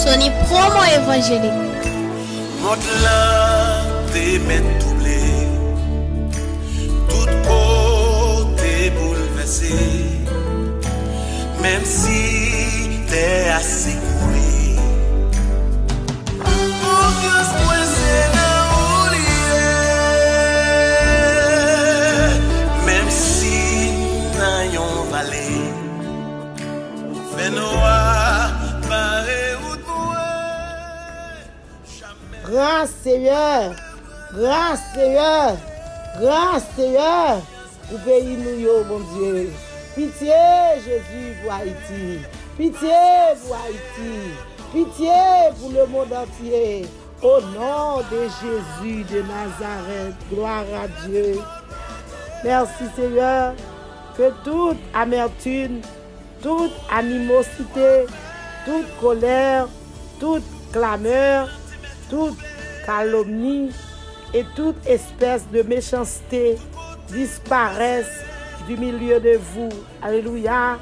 Sony Promo Évangélique. Monte là, tes mains doublées, tout côté bouleversé, même si t'es assez coué. Pour que ce point c'est là même si n'ayons vallée, fait noir, pareil ou Grand Seigneur, grand Seigneur, grand Seigneur, pour pays nous, mon Dieu. Pitié, Jésus, pour Haïti. Pitié pour Haïti. Pitié pour le monde entier. Au nom de Jésus de Nazareth, gloire à Dieu. Merci Seigneur, que toute amertume, toute animosité, toute colère, toute clameur, toute calomnie et toute espèce de méchanceté disparaissent du milieu de vous. Alléluia.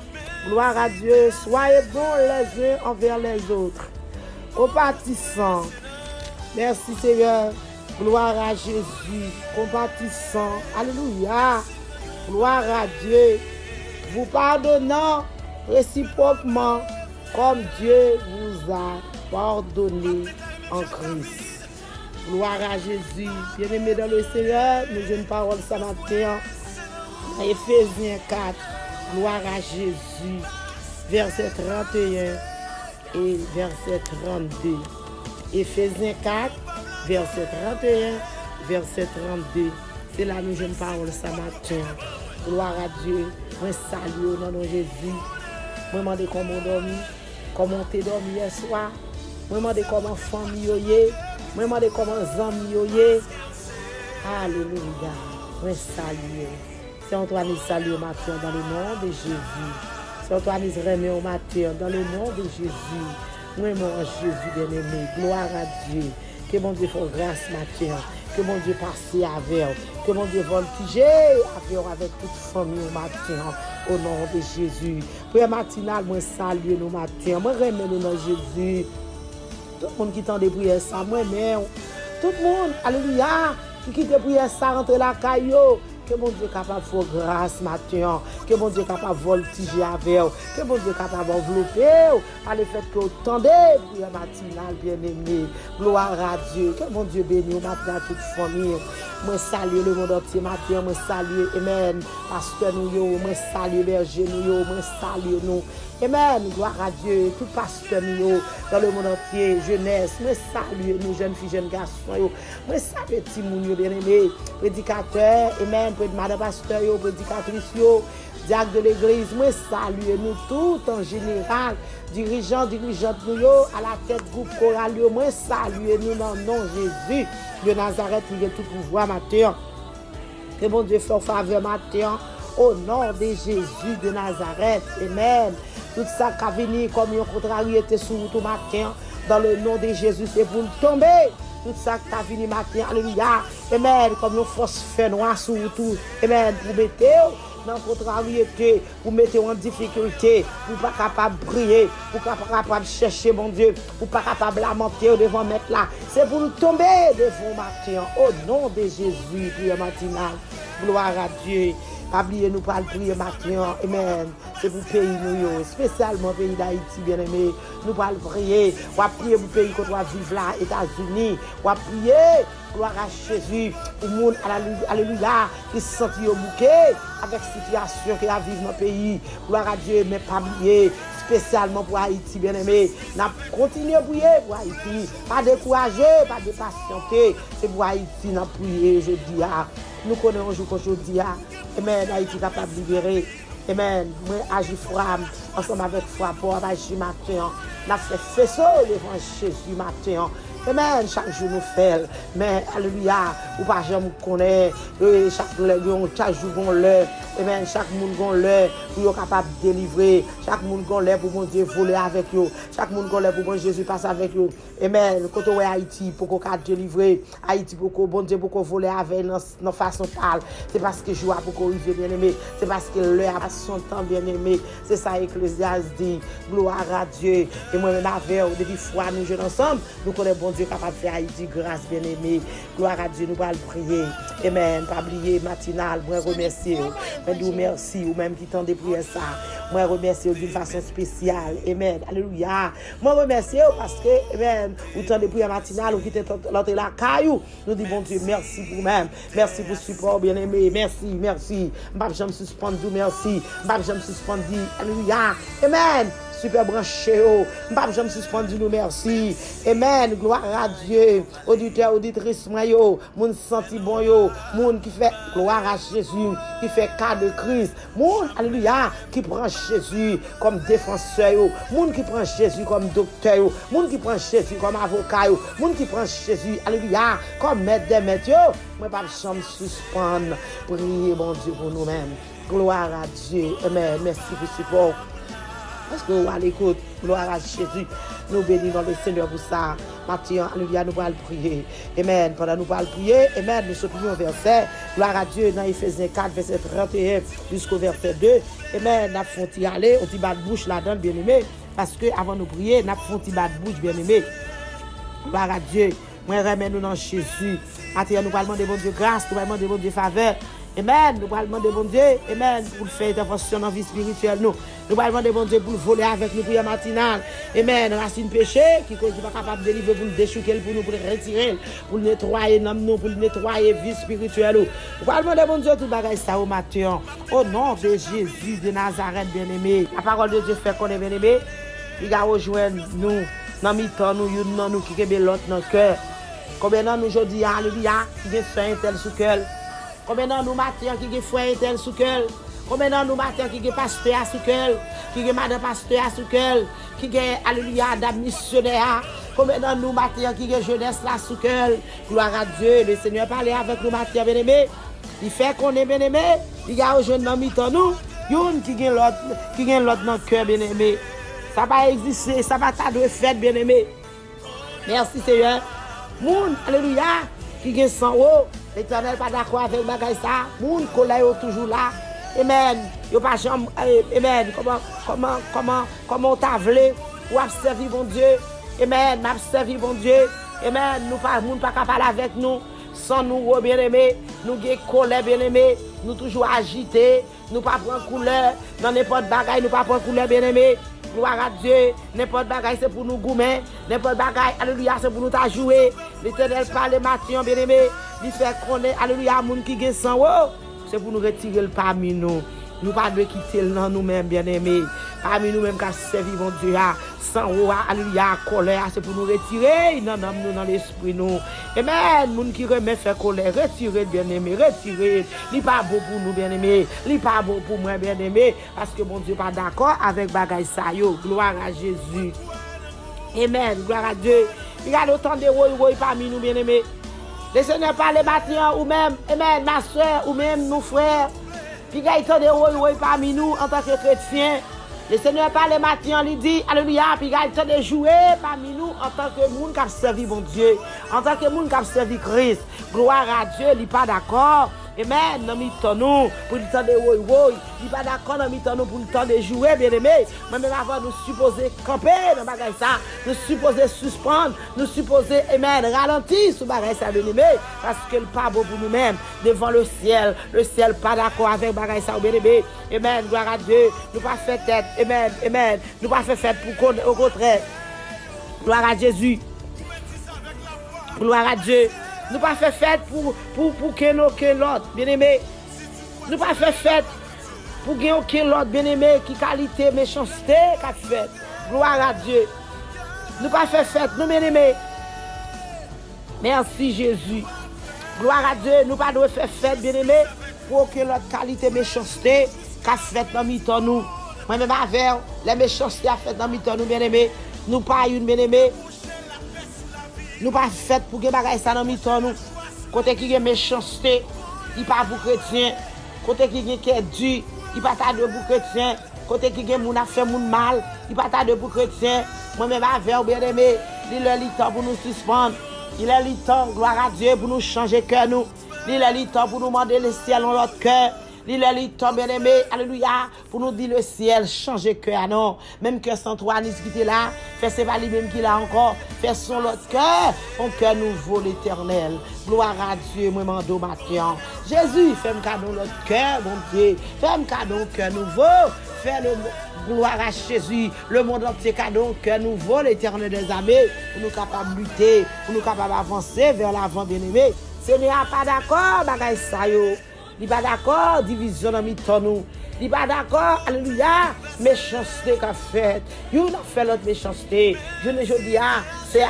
Gloire à Dieu. Soyez bons les uns envers les autres. Compatissants. Merci Seigneur. Gloire à Jésus. Compatissant. Alléluia. Gloire à Dieu. Vous pardonnant réciproquement comme Dieu vous a pardonné en Christ. Gloire à Jésus. Bien-aimés dans le Seigneur, nous avons une parole ce matin. Éphésiens 4. Gloire à Jésus. Verset 31 et verset 32. Éphésiens 4, verset 31, verset 32. C'est là nous avons une parole ce matin. Gloire à Dieu. Moi salue au nom de Jésus. Moi demande comment dormi. Comment t'es dormi hier soir. Moi demande comment famille yoye. Moi demande comment amis yoye. Alléluia. Moi salue. C'est Antoine salue au matin dans le nom de Jésus. C'est Antoine remet au matin dans le nom de Jésus. Moi mon Jésus bien-aimé. Gloire à Dieu. Que mon Dieu fasse grâce matin. Que mon Dieu passe avec. Que mon Dieu voltige avec toute famille au matin. Au nom de Jésus. Prière matinale, moi salue nos matins. Moi remets nous dans Jésus. Tout le monde qui tend des prières ça, moi-même. Tout le monde, alléluia, qui quitte des prières ça, rentre la caillou. Que mon Dieu capable de faire grâce matin. Que mon Dieu capable de voltiger avec. Que mon Dieu capable d'envelopper. Par le fait que vous tendez prière matinale, bien-aimé. Gloire à Dieu. Que mon Dieu bénisse matin toute famille. Moi salue le monde entier matin. Moi salue, amen, pasteur nous, moi salue berger nous, moi salue nous. Amen, gloire à Dieu, tout pasteur nous dans le monde entier, jeunesse, moi salue nous, jeunes filles, jeunes garçons, moi salue petit moun bien-aimé, prédicateur, amen, madame pasteur, prédicatrice, diacre de l'église, moi salue nous tout en général, dirigeants nous, à la tête groupe choral, moi salue nous dans le nom de Jésus de Nazareth, il y a tout pouvoir matin. Que mon Dieu fasse faveur matin. Au nom de Jésus de Nazareth. Amen. Tout ça qui a venu comme une contrariété sur tout matin. Dans le nom de Jésus, c'est pour tomber. Tout ça qui a venu matin. Alléluia. Amen. Comme une force fait noire sur tout. Amen. Pour mettre dans contrariété, pour mettre en difficulté, pour pas capable de prier, pour pas capable de chercher mon Dieu, pour pas capable de lamenter devant mettre là. C'est pour nous tomber devant matin. Au nom de Jésus, prière matinale. Gloire à Dieu. Pas oublier nous pas le prier matin. Amen. C'est pour le pays nous, spécialement le pays d'Haïti, bien-aimé. Nous pas le prier. On va prier pour le pays qu'on doit vivre là, États-Unis. On va prier. Gloire à Jésus. Pour le monde, alléluia, qui se sentit au bouquet avec la situation qu'il a vivre dans le pays. Gloire à Dieu, mais pas oublier. Spécialement pour Haïti, bien-aimé. Nous continuons à prier pour Haïti. Pas décourager, pas dépatienter. C'est pour Haïti, nous prier, je dis. Nous connaissons un jour qu'aujourd'hui, amen, Haïti est capable de libérer. Amen. Moi, agis fram, ensemble avec foi, pour agir matin. Nous avons fait faisceau devant Jésus matin. Amen. Chaque jour nous faisons. Mais, alléluia, ou pas jamais connaître. Chaque jour on l'heure. amen, chaque monde gon l'heure pour yo capable délivrer, chaque monde gon l'heure pour mon Dieu voler avec yo, chaque monde gon l'heure pour bon Jésus passer avec yo. Amen. Quand on est Haïti pour qu'on délivrer, Haïti pour qu'on bon Dieu pour qu'on voler avec nos façon parle. C'est parce que joie pour qu'on vive bien aimé, c'est parce que l'heure a son temps bien aimé. C'est ça Ecclésiaste dit. Gloire à Dieu. Et moi même avec depuis foi nous jeunes ensemble, nous connaissons bon Dieu capable de faire Haïti grâce bien aimé. Gloire à Dieu, nous allons prier. Amen. Pas oublier matinal, moi remercier. Moi merci ou même qui t'en prier ça. Moi remercier d'une façon spéciale. Amen. Alléluia. Moi remercier parce que amen, ou t'en prier matinal ou qui l'autre la caillou. Nous dit bon Dieu merci pour même. Merci pour support bien aimé. Merci. M'pas jamais suspendre merci. M'pas jamais suspendre. Alléluia. Amen. Super branché, m'pas jamais suspendre nous merci. Amen. Gloire à Dieu. Auditeur, auditrice, moi yo, moun senti bon yo, moun qui fait gloire à Jésus, qui fait cas de Christ, moun alléluia, qui prend Jésus comme défenseur yo, moun qui prend Jésus comme docteur yo, moun qui prend Jésus comme avocat yo, moun qui prend Jésus alléluia comme maître des maîtres yo. Moi pas jamais suspendre. Priez bon Dieu pour nous-mêmes. Gloire à Dieu. Amen. Merci pour ce support. Parce que vous à l'écoute, gloire à Jésus, nous bénissons le Seigneur pour ça. Maintenant, alléluia, nous allons prier. Amen. Pendant nous allons prier, amen, nous sommes au verset, gloire à Dieu, dans Ephésiens 4, verset 31 jusqu'au verset 2. Amen, nous avons fait aller, on dit bat bouche là-dedans, bien aimé, parce que avant de prier, nous avons fait bat bouche, bien aimé. Gloire à Dieu, moi, remets-nous dans Jésus. Maintenant, nous allons demander bon Dieu grâce, nous allons demander bon Dieu faveur. Amen. Nous allons demander bon Dieu, amen, pour faire intervention dans la vie spirituelle. Nous allons demander bon Dieu pour voler avec nous prière matinale. Amen. Racine péché, qui n'est pas capable de délivrer pour nous déchouquer, pour nous retirer, pour nettoyer nous, pour nettoyer la vie spirituelle. Nous allons demander bon Dieu tout bagage ça au matin. Au nom de Jésus de Nazareth, bien-aimé. La parole de Dieu fait qu'on est bien-aimé. Il va rejoindre nous, dans mi-temps, nous qui est l'autre dans le cœur. Combien de nous aujourd'hui, alléluia, qui est soin tel sous cœur. Combien de nous matin qui est frère tel sous cœur. Combien de nous matin qui est pasteur à sous cœur, qui est madame pasteur à sous cœur, qui est alléluia dame missionnaire. Combien de nous matin qui est jeunesse là sous cœur. Gloire à Dieu, le Seigneur parle avec nous matin bien-aimé. Il fait qu'on est bien-aimé, il y a aujourd'hui dans mi-temps nous, une qui est l'autre dans le cœur bien-aimé. Ça va exister, ça va t'adouer fête bien-aimé. Merci Seigneur. Moun, alléluia, qui est sans haut, l'Éternel pas d'accord avec bagay ça. Moun, colère toujours là. Amen. Yo pas jamais, amen. Comment on t'a voulu ou a servi bon Dieu. Amen. M'a servi bon Dieu. Amen. Nous pas moun pas capable avec nous. Sans nous bien aimé, nous gè colère bien aimé, nous toujours agité, nous pas prendre couleur dans n'importe bagay, nous pas prendre couleur bien aimé. Gloire à Dieu, n'importe bagaille c'est pour nous goumer, n'importe bagaille, alléluia, c'est pour nous ta jouer. L'Éternel parle matin, bien aimé, il fait qu'on est, alléluia, moun qui est sans haut, c'est pour nous retirer le parmi nous. Nous pas de quitter le nom nous-mêmes, bien aimé. Parmi nous-mêmes, qui servi mon Dieu, sans haut, alléluia, colère, c'est pour nous retirer, nous dans l'esprit, nous. Amen, moun qui remet fait colère, retirez, bien aimé, retirez. Il pas beau pour nous, bien aimé. Il pas beau pour moi, bien aimé, parce que mon Dieu pas d'accord avec bagaille ça, yo. Gloire à Jésus. Amen, gloire à Dieu. Il y a autant de roi parmi nous, bien aimé. Le Seigneur parle maintenant, ou même, amen, ma soeur, ou même nos frères. Puis il y a autant de roi parmi nous en tant que chrétiens. Le Seigneur parle maintenant, il dit, alléluia, puis il y a autant de jouer parmi nous en tant que monde qui a servi mon Dieu, en tant que monde qui a servi Christ. Gloire à Dieu, il n'est pas d'accord. Amen, dans le temps nous, pour le temps de woy, il n'est pas d'accord dans le temps nous pour le temps de jouer, bien aimé. Mais même avant, nous supposer camper dans le bagage ça, nous supposer suspendre, nous supposer, amen, ralentir sur le bagage ça, bien aimé, parce que le pas beau pour nous-mêmes, devant le ciel pas d'accord avec le bagage ça, bien aimé. Amen, gloire à Dieu, nous pas fait tête, amen, nous pas fait fête pour au contraire. Gloire à Jésus, gloire à Dieu. Nous pas fait fête pour que l'autre, bien aimé. Nous pas fait fête pour que l'autre, bien aimé, qui qualité, méchanceté qu'a fait. Gloire à Dieu. Nous pas fait fête, nous bien aimé. Merci Jésus. Gloire à Dieu. Nous pas devons faire fête, bien aimé, pour que l'autre qualité, méchanceté qu'a fait dans mi-temps nous. Moi-même avec les méchancetés a fait dans mi-temps nous, bien aimé. Nous pas une, bien aimé. Nous pas fait pour que bagaille ça dans mi-temps nous. Côté qui est méchanceté, il pas pour chrétien. côté qui gen cœur dur, il pas ta de pour chrétien, côté qui gen moun a fait moun mal, il pas ta de pour chrétien. Moi-même avec bien-aimé, il est le temps pour nous suspendre. Il est le temps, gloire à Dieu, pour nous changer cœur nous. Il est le temps pour nous demander le ciel dans notre cœur. Il est le temps, bien-aimé, alléluia, pour nous dire le ciel, changer cœur, non. Même que Saint-Antoine qui était là, fait c'est pas lui-même qui l'a encore, fait son l'autre cœur, un cœur nouveau, l'Éternel. Gloire à Dieu, moi, mando matin. Jésus, fait un cadeau l'autre cœur, mon Dieu. Fait un cadeau cœur nouveau. Fait le gloire à Jésus, le monde entier cadeau cœur nouveau, l'Éternel des armées, pour nous capables de lutter, pour nous capables d'avancer vers l'avant, bien-aimé. Seigneur, pas d'accord, bagaille ça yo. Il pas d'accord, division dans mi-temps nous. Il pas d'accord, alléluia, méchanceté qu'a fait. Il a fait l'autre méchanceté. Je ne dis pas, c'est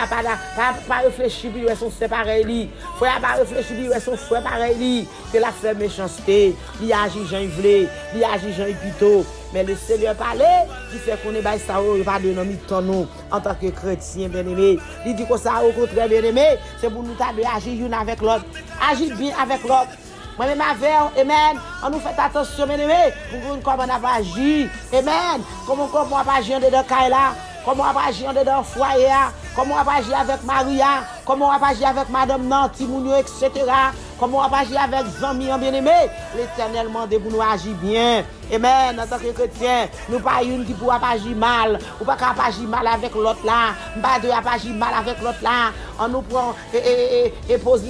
pas réfléchir, puis ils sont séparés. Il faut pas réfléchir, puis ils sont frères pareils. Que la fait méchanceté, il agit Jean Yvelé, il agit Jean Ipito. Mais le Seigneur parlait, il fait qu'on est pas ça, il va donner mi-temps nous, en tant que chrétien bien-aimé. Il dit que ça, au contraire, bien-aimé, c'est pour nous agir l'une avec l'autre. Agir bien avec l'autre. Moi-même avec, amen, on nous fait attention, bien aimé, pour comment on va agir, amen, comment on va agir dans le Kaila, comment on va agir dans le foyer, comment on va agir avec Maria, comment on va agir avec Madame Nanti, Mounio, etc., comment on va agir avec Zami, bien aimé, l'Éternel demande pour nous agir bien, amen, en tant que chrétien, nous pas une qui pourra pas agir mal, ou pas agir mal avec l'autre là, pas de agir mal avec l'autre là, on nous prend et pose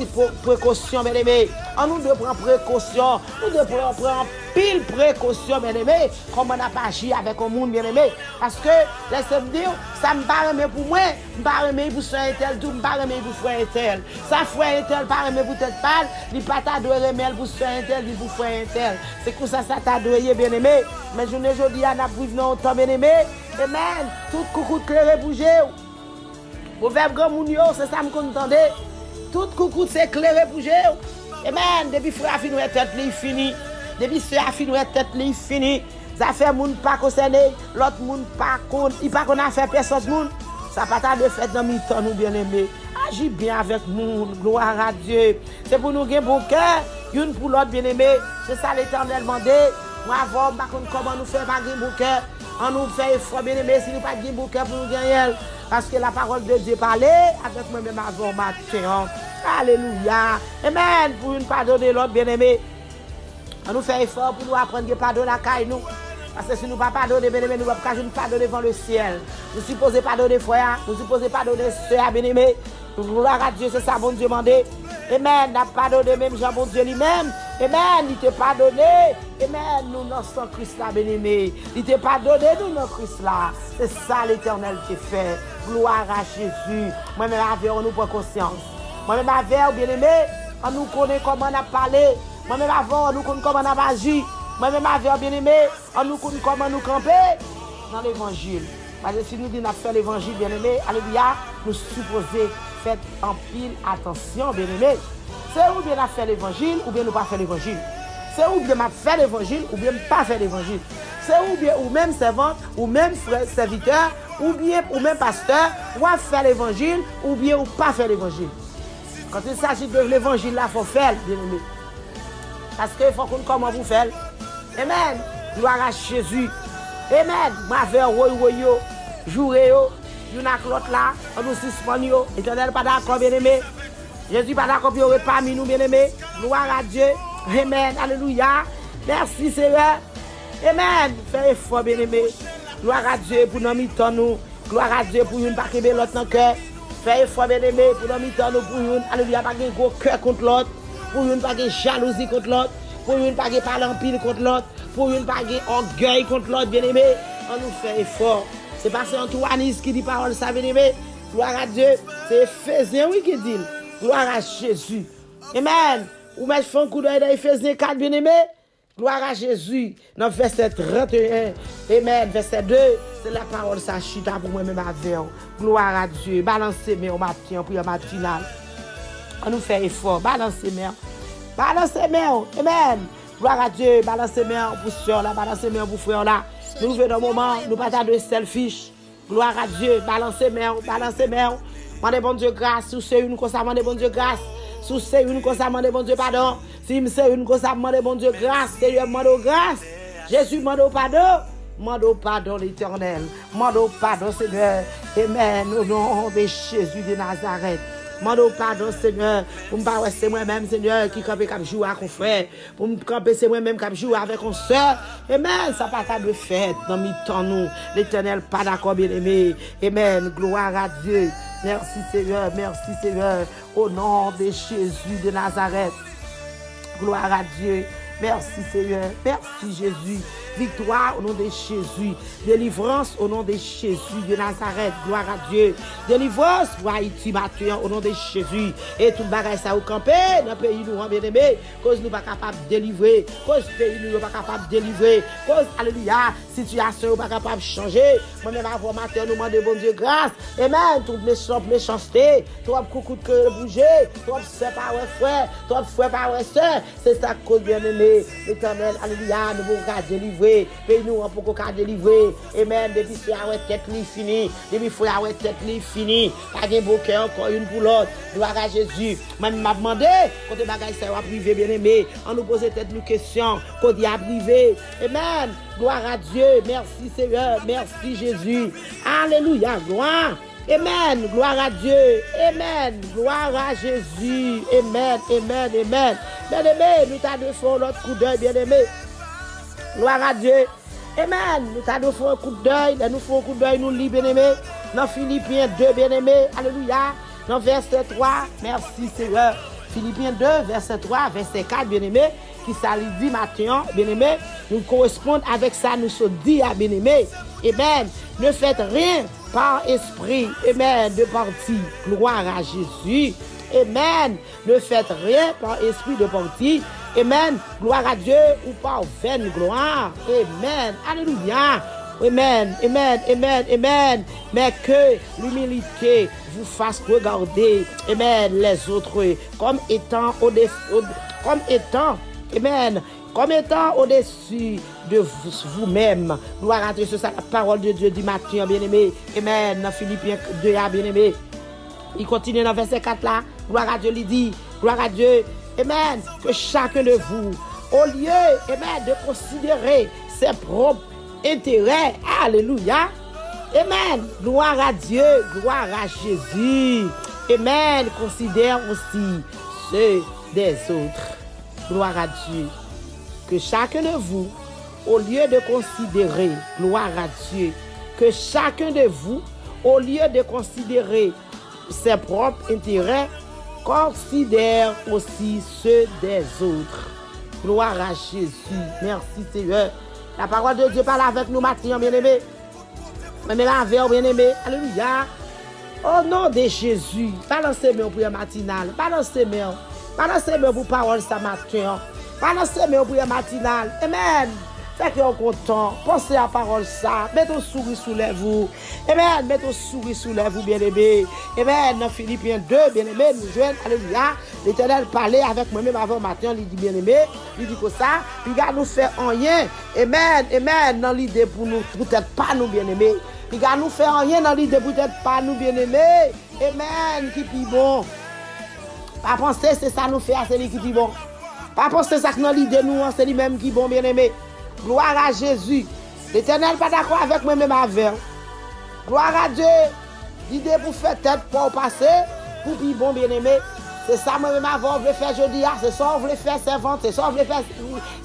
précaution, bien aimé. On nous devons prendre précaution, nous devons prendre pile précaution, bien aimé, comme on n'a pas agi avec un monde, bien aimé. Parce que, laissez-moi dire, ça me paraît pour moi, me paraît pour soeur tel, tout me paraît pour frère tel. Ça frère tel paraît pour tête pâle, il pas ta doit remel pour soeur tel, il pour frère tel. C'est comme ça t'a doit bien aimé. Mais je ne dis à n'a plus non temps, bien aimé. Amen. Tout coucou clair bouger. Au verbe grand mounio, c'est ça me contendez. Tout coucou c'est clair bouger. Amen. Depuis frère a fini tête li fini. Depuis sœur a fini tête li fini. Ça fait moun pas concerné, l'autre moun pas con, il pas qu'on a fait personne moun. Ça pas ta de fait dans mi-temps nous bien-aimés. Agis bien avec moun, gloire à Dieu. C'est pour nous gagner bon cœur, une pour l'autre bien-aimé. C'est ça l'Éternel demandé. Moi avant pas comment nous faire pas gagner bon cœur. On nous fait effort bien-aimé si nous pas gagner bon cœur pour nous gagner. Parce que la parole de Dieu parlait avec moi-même avant matin. Alléluia. Amen. Pour une pardonner l'autre bien-aimé. On nous fait effort pour nous apprendre à pardonner la caille nous. Parce que si nous ne pas pardonner, bien-aimé, nous ne pouvons pas pardonner devant le ciel. Nous supposons pardonner frère, nous supposons pardonner soeur, bien-aimé. Gloire à Dieu, c'est ça, bon Dieu demandé. Amen. N'a pardonné même Jean, bon Dieu lui-même. Amen. Il t'a pardonné. Amen. Nous, dans son Christ là, bien-aimé. Il t'a pardonné, nous, dans Christ là. C'est ça l'Éternel qui fait. Gloire à Jésus. Moi-même, avec, on nous prend conscience. Moi-même, avec, bien-aimé, on nous connaît comment on a parlé. Moi-même, avant, on nous connaît comment on a agi. Moi-même, avec, bien-aimé, on nous connaît comment nous camper dans l'évangile. Parce que si nous disons faire l'évangile, bien-aimé, alléluia, nous supposons faire en pile attention, bien-aimé. C'est ou bien à faire l'évangile, ou bien nous pas faire l'évangile. C'est ou bien à faire l'évangile, ou bien pas faire l'évangile. C'est ou bien ou même servante, ou même frère, serviteur, ou bien ou même pasteur, ou à faire l'évangile, ou bien ou pas faire l'évangile. Quand il s'agit de l'évangile, là, il faut faire, bien-aimé. Parce qu'il faut qu'on comment vous faire. Amen. Gloire à Jésus. Amen. Ma vers yo, jouer yo, y'en a l'autre là, on nous suspend yo. Éternel pas d'accord bien-aimé. Jésus pas d'accord pour y parmi nous bien-aimé. Gloire à Dieu. Amen. Alléluia. Merci Seigneur. Amen. Fais effort bien-aimé. Gloire à Dieu pour nous mi-temps nous. Gloire à Dieu pour une pas que l'autre dans cœur. Fais effort bien-aimé pour nous mi-temps nous pour une. Alléluia pas un gros cœur contre l'autre. Pour une pas de jalousie contre l'autre. Pour une pas de parler en pile contre l'autre. Pour une pas de orgueil contre l'autre bien-aimé. On nous fait effort. C'est pas Saint-Antoine qui dit parole ça bien-aimé. Gloire à Dieu. C'est Éphésiens oui qui dit. Gloire à Jésus. Amen. Ou mettre un coup d'œil dans Éphésiens 4 bien-aimé. Gloire à Jésus. Dans verset 31. Amen. Verset 2. C'est la parole ça chita pour moi-même avec. Gloire à Dieu. Balancez mes au matin pour le matinal. On nous fait effort. Balancez mes. Balancez mes. Amen. Gloire à Dieu. Balancez mes pour soeur là. Balancez mes pour frère là. Nous venons un moment. Nous pas de selfish. Gloire à Dieu. Balancez mes. Balancez mes. Mandez bon Dieu grâce. Sous c'est une comme ça. Mandez bon Dieu grâce. Sous c'est une comme ça. Mandez bon Dieu pardon. Si c'est une cause à demander, bon Dieu, grâce, Seigneur, demande grâce. Jésus, demande pardon. Demande pardon, l'Éternel. Demande pardon, Seigneur. Amen. Au nom de Jésus de Nazareth. Demande pardon, Seigneur. Pour me parler, c'est moi-même, Seigneur, qui campe comme jouer avec mon frère. Pour me camper, c'est moi-même qui joue avec mon soeur. Amen. Ça pas ta de fête dans mi temps nous. L'Éternel, pas d'accord, bien-aimé. Amen. Gloire à Dieu. Merci, Seigneur. Merci, Seigneur. Au nom de Jésus de Nazareth. Gloire à Dieu. Merci, Seigneur. Merci, Jésus. Victoire au nom de Jésus. Délivrance au nom de Jésus de Nazareth. Gloire à Dieu. Délivrance pour Haïti matin au nom de Jésus. Et tout le bagage ça au campé. Dans le pays nous bien aimé. Cause nous pas capable de délivrer. Cause le pays nous pas capable de délivrer. Cause, alléluia, situation pas capable de changer. Moi-même avant matin nous demandons bon Dieu grâce. Amen. Toute méchanceté. Trop coucou de cœur bouger. Trop frère par frère. Trop frère par soeur. C'est ça cause bien aimé. L'Éternel, alléluia, nous pouvons délivrer. Pays nous on peut pas délivrer. Amen. Depuis frère ouais tête li fini. Depuis frère ouais tête li fini. Pas de bouquet encore une pour l'autre. Gloire à Jésus. Moi m'a demandé côté bagage ça va privé bien aimé. On nous pose tête nous question côté a privé. Amen. Gloire à Dieu. Merci Seigneur. Merci Jésus. Alléluia. Gloire. Amen. Gloire à Dieu. Amen. Gloire à Jésus. Amen. Amen. Amen. Bien-aimé, nous t'avons fait l'autre coup d'œil, bien-aimé. Gloire à Dieu. Amen. Nous t'avons fait un coup d'œil. Nous faisons un coup d'œil, nous lisons, bien-aimé. Dans Philippiens 2, bien-aimé. Alléluia. Dans verset 3. Merci, Seigneur. Philippiens 2, verset 3, verset 4, bien-aimé. Qui ça lui dit maintenant, bien-aimé. Nous correspondons avec ça, nous sommes dit à bien-aimé. Amen. Ne faites rien par esprit. Amen. De parti. Gloire à Jésus. Amen. Ne faites rien par esprit de parti. Amen. Gloire à Dieu ou par vaine gloire. Amen. Alléluia. Amen. Amen. Amen. Amen. Mais que l'humilité vous fasse regarder, amen, les autres comme étant au-dessus de vous-même. Gloire à Dieu. C'est ça la parole de Dieu du matin, bien-aimé. Amen. Dans Philippiens 2, bien-aimé. Il continue dans verset 4 là. Gloire à Dieu, il dit, gloire à Dieu, amen, que chacun de vous, au lieu, amen, de considérer ses propres intérêts, alléluia, amen, gloire à Dieu, gloire à Jésus, amen, considère aussi ceux des autres, gloire à Dieu, que chacun de vous, au lieu de considérer, gloire à Dieu, que chacun de vous, au lieu de considérer ses propres intérêts, considère aussi ceux des autres. Gloire à Jésus. Merci Seigneur. La parole de Dieu parle avec nous maintenant, bien-aimés. Même avec bien-aimés. Alléluia. Au nom de Jésus, balancez-moi pour la matinale. Balancez-moi. Balancez-moi pour parole ce matin. Balancez-moi pour la matinale. Amen. Fait que vous êtes content. Pensez à la parole ça. Mettez un sourire sous les vous. Amen. Mettez un sourire sous les vous, bien-aimés. Amen. Dans Philippiens 2, bien-aimés, nous jouons. Alléluia. L'Éternel parlait avec moi-même avant matin. Il dit, bien-aimé. Il dit que ça. Il va nous faire rien. Amen. Amen. Dans l'idée pour nous, peut-être pas nous, bien-aimés. Il va nous faire rien dans l'idée, peut-être pas nous, bien-aimés. Amen. Qui est bon. Pas penser, c'est ça nous fait, c'est lui qui est bon. Pas penser ça que dans l'idée, nous, c'est lui-même qui est bon, bien-aimé. Gloire à Jésus. L'Éternel n'est pas d'accord avec moi-même avec. Gloire à Dieu. L'idée pour faire tête pour passer, pour puis bon bien-aimé. C'est ça moi-même avant, on veut faire jeudi, c'est ça on veut faire servante, c'est ça on veut faire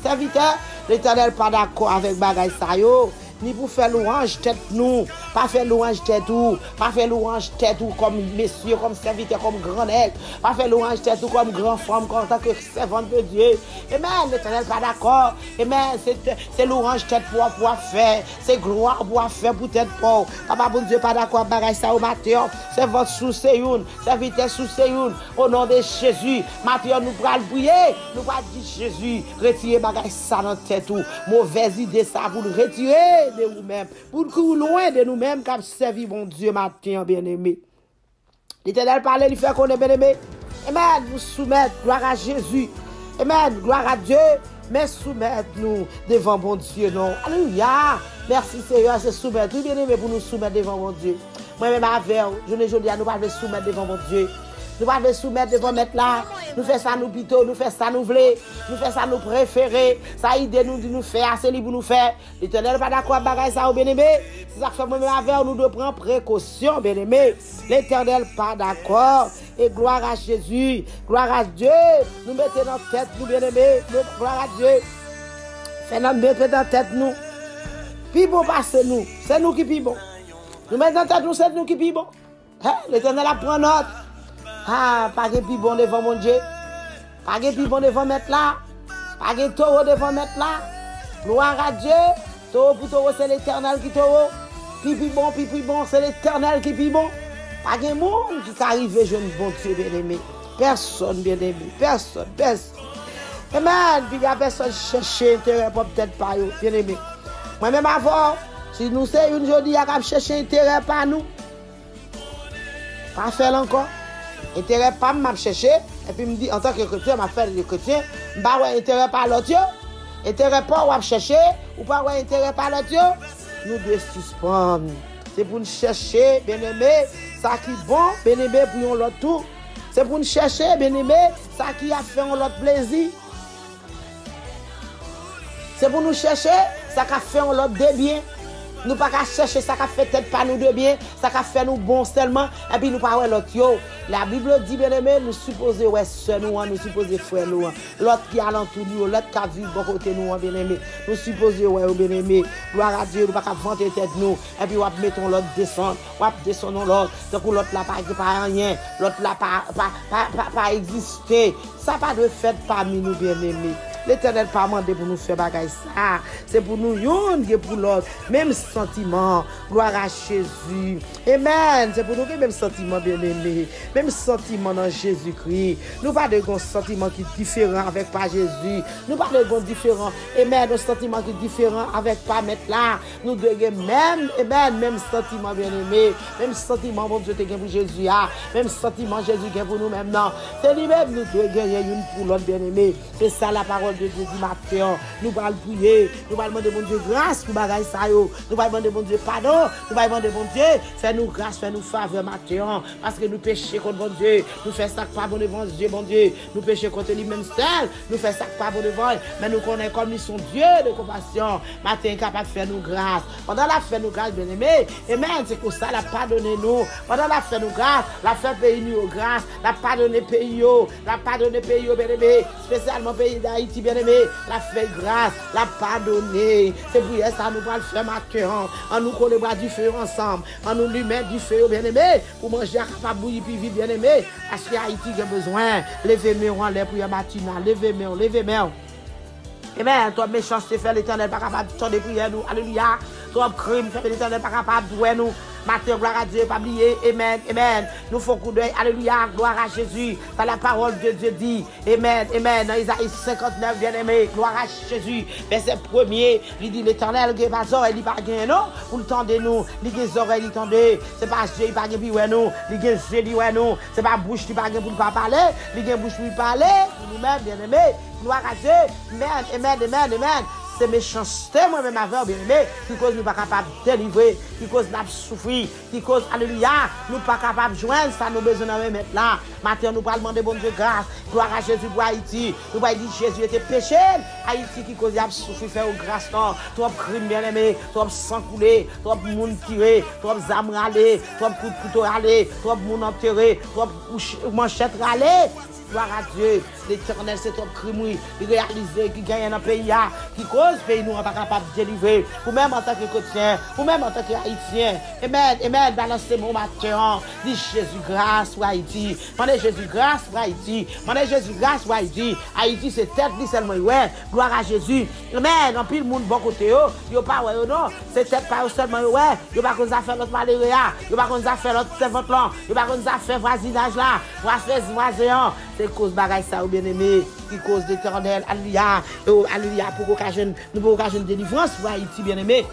serviteur. L'Éternel n'est pas d'accord avec bagaille ça yo. Ni pour faire louange tête nous, pas faire louange tête ou, pas faire louange tête ou comme messieurs, comme serviteurs, comme grand aigle, pas faire louange tête ou comme grand femme, comme tant que servante de Dieu. Amen, l'Éternel pas d'accord. Amen, c'est louange tête pour faire, c'est gloire pour faire pour tête pour. Papa bon Dieu pas d'accord bagaille ça au matin, c'est votre sous seyoun, serviteur sous seyoun, au nom de Jésus. Matin nous pral prier, nous va dire Jésus, retirez bagaille ça dans tête ou, mauvaise idée ça pour le retirer de nous-mêmes, pour nous loin de nous-mêmes, comme servi mon Dieu matin, bien-aimé. L'Éternel parlait, il fait qu'on est bien-aimé. Amen, nous soumettre, gloire à Jésus. Amen, gloire à Dieu, mais soumettre nous devant mon Dieu, non. Alléluia. Merci Seigneur, c'est soumettre, oui, bien-aimé, pour nous soumettre devant mon Dieu. Moi-même avec, je ne dis pas, nous pas soumettre devant mon Dieu. Nous pas soumettre devant mettre là. nous faisons ça nous plutôt, nous faisons ça nous voulons, nous faisons ça nous préférer, ça idée nous dit nous faire, c'est libre nous faire. L'Éternel pas d'accord avec bagaille ça, bien-aimé. C'est ça que fait même avec nous devons prendre précaution, bien-aimé. L'Éternel pas d'accord. Et gloire à Jésus, gloire à Dieu. Nous mettons dans tête nous, bien-aimé. Gloire à Dieu. Fais-nous mettre dans tête nous. Puis bon passe nous, c'est nous qui pis bon. Nous mettons dans tête nous, c'est nous qui pis bon. Hein? L'Éternel a pris note. Ah, pas de pis bon devant mon Dieu. Pas de pis bon devant mettre là. Pas de taureau devant mettre là. Gloire à Dieu. Taureau pour taureau, c'est l'Éternel qui taureau. Pipi bon, c'est l'Éternel qui pi bon. Pas de monde qui arrive, je ne bon Dieu bien-aimé. Personne bien-aimé. Personne. Amen. Puis il y a personne qui cherche intérêt pour peut-être pas bien-aimé. Moi-même avant, si nous sommes une journée à chercher intérêt par nous, pas faire encore. Intérêt pas m'a chercher et puis me dit en tant que chrétien m'a fait le chrétien, pas ouais intérêt par l'autre. Intérêt pas ou chercher ou pas ouais intérêt par l'autre. Nous devons suspendre. C'est pour nous chercher bien-aimé, ça qui est bon, bien-aimé pour l'autre tout. C'est pour nous chercher bien-aimé, ça qui a fait l'autre plaisir. C'est pour nous chercher, ça qui a fait l'autre de bien. Nous pas qu'à chercher ça qui fait peut-être pas nous de bien, ça qui fait nous bon seulement et puis nous pas ouais l'autre yo. La Bible dit bien aimé, nous supposer ouais sœur nous, nous supposer frère nous, l'autre qui alentour nous, l'autre qui vit bon côté nous bien aimé. Nous supposer ouais bien aimé. Gloire à Dieu, nous pas qu'à vanter tête nous et puis on mettons l'autre descendre, on descendons l'autre, donc l'autre là pas rien, l'autre là pas exister. Ça pas de fait parmi nous bien aimé. L'Éternel pas mandé pour nous faire bagaille ça. C'est pour nous yon pour l'autre. Même sentiment. Gloire à Jésus. Amen. C'est pour nous même sentiment bien aimé. Même sentiment dans Jésus-Christ. Nous pas de gros sentiment qui est différent avec pas Jésus. Nous pas de gros différent. Amen. Nos sentiments qui est différent avec pas mettre là. Nous devons même sentiment bien aimé. Même sentiment bon Dieu te gagne pour Jésus. Même sentiment Jésus gagne pour nous même non. C'est lui-même nous devons gagner une pour l'autre bien aimé. C'est ça la parole de Dieu dit matin, nous allons prier, nous allons demander bon Dieu grâce pour bagaille ça yo, nous allons demander bon Dieu pardon, nous allons demander bon Dieu, fais-nous grâce, fais-nous faveur matin, parce que nous péchons contre bon Dieu, nous faisons ça pas bon devant Dieu, bon Dieu, nous péchons contre lui-même seul, nous faisons ça pas bon devant, mais nous connaissons comme nous sommes Dieu de compassion, matin capable de faire nous grâce, pendant la fait nous grâce bien aimé, amen, c'est pour ça la pardonner nous, pendant la fait nous grâce, la fait pays nous grâce, la pardonner pays bien aimé, spécialement pays d'Haïti bien aimé, la fait grâce, la pardonner. C'est pour ça nous allons le faire matin. On nous colle les bras du feu ensemble. On nous lui met du feu bien aimé. Pour manger à capable bouillir puis vite bien aimé. Parce que Haïti a besoin. Levez-moi en l'air pour y matinale. Levez-moi. Amen. Toi méchanceté fait l'Éternel pas capable de tendre prière nous. Alléluia. Toi crime fait l'Éternel pas capable de douer nous. Matin, gloire à Dieu, pas oublier. Amen. Nous faisons coup d'œil. Alléluia. Gloire à Jésus. C'est la parole de Dieu dit. Amen. Dans Isaïe 59, bien aimé. Gloire à Jésus. Verset 1er. Il dit l'Éternel, il n'y a pas d'oreille, il n'y a pas de nous. Vous le tendez nous. Il y a des oreilles, il tendez. Ce n'est pas Dieu, il n'y a pas de nous. Il y a des yeux, il nous. Ce n'est pas bouche, il n'y a pas pour ne pas parler. Il y a bouche pour parler. Pour nous-mêmes, bien aimé. Gloire à Dieu. Amen. C'est méchanceté, moi-même, avec bien aimé, qui cause nous pas capable de délivrer, qui cause nous souffrir, qui cause, alléluia, nous pas capable de joindre, ça nous besoin de mettre là. Maintenant, nous parlons de bon Dieu grâce, gloire à Jésus pour Haïti. Nous allons dire Jésus était péché, Haïti qui cause de souffrir, faire au grâce, trop crime bien aimé, trop sang coulé, trop monde tiré, trop âme râlé, trop coup de couteau râlé, trop monde enterré, trop manchette râlé. Gloire à Dieu, l'Éternel, c'est ton crime, il réalise, qui gagne dans le pays, qui cause le pays, nous n'est pas capable de délivrer. Vous-même en tant que chrétien, vous-même en tant qu'Haïtien. Amen, balancez mon matin. Dis Jésus, grâce pour Haïti. Mandez Jésus, grâce pour Haïti. Mandez Jésus, grâce pour Haïti. Haïti, c'est tête, dit seulement, ouais. Gloire à Jésus. Amen, en pile, monde bon côté, yo pas, ouais, non. C'est tête, pas seulement, ouais. Yo pas qu'on a fait notre malheureux, yo pas qu'on a fait notre servante là, yo pas qu'on a fait voisinage là, voisin. C'est cause bagaille ça ou bien aimé, qui cause l'Éternel, alléluia, pour occasion de délivrance pour Haïti bien aimé.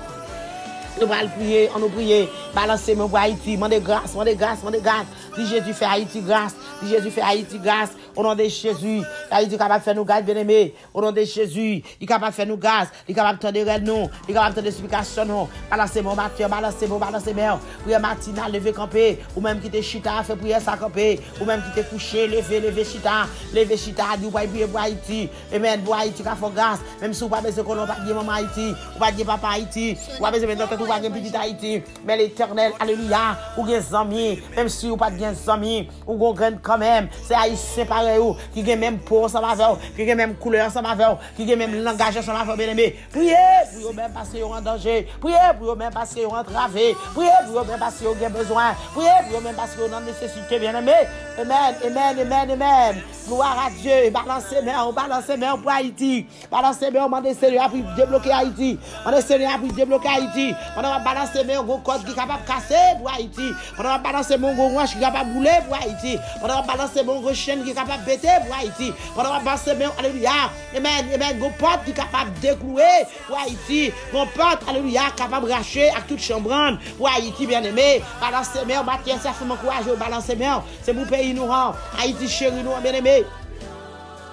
Nous allons prier, on nous prier. Balancez mon pour Haïti. Mandez grâce, mandez grâce, mandez grâce. Dis Jésus fait Haïti grâce. Dis Jésus fait Haïti grâce. Au nom de Jésus. Haïti est capable de faire nous grâce, bien-aimé. Au nom de Jésus. Il est capable de faire nous grâce. Il est capable de tendre nous. Il est capable de explication nous. Balancez mon Mathieu, balancez mon, balancez mon. Prière matinale, levez camper. Ou même qui te chita, fait prière ça camper. Ou même qui te couché, levez chita. Levez chita, dit ou pas prier pour Haïti. Amen, pour Haïti, qui a fait grâce. Même si vous pas besoin qu'on n'a pas dit maman Haïti. Ou pas dit papa Haïti. Ou pas besoin de pas dire petit Haïti. Mais l'éternel, alléluia. Ou bien amis. Même si vous pas bien amis. Ou gon grand quand même. C'est haïtien pareil ou. Qui a même peau, ça va faire. Qui a même couleur, ça va faire. Qui a même langage, ça va faire bien aimé. Priez pour eux même parce qu'ils sont en danger. Priez pour eux même parce qu'ils sont entravés. Priez pour eux même parce qu'ils ont besoin. Priez pour eux même parce qu'ils ont nécessité bien aimé. Amen, amen, amen, amen. Gloire à Dieu. Balancez main pour Haïti. Balancez main, on demande Seigneur pour débloquer Haïti. On demande Seigneur pour débloquer Haïti. On va balancer main, un code qui est capable de casser pour Haïti. On va balancer main, un roche qui est capable de rouler pour Haïti. On va balancer main, un chaîne qui est capable de péter pour Haïti. On va balancer main, alléluia. Amen, amen. Un porte qui est capable de déclouer pour Haïti. Un porte, alléluia, capable de racher à toute chambranne pour Haïti, bien aimé. Balancez main, Mathieu, ça fait mon courage. Balancez main. C'est pour pays nous rend. Haïti chéri nous, bien aimé.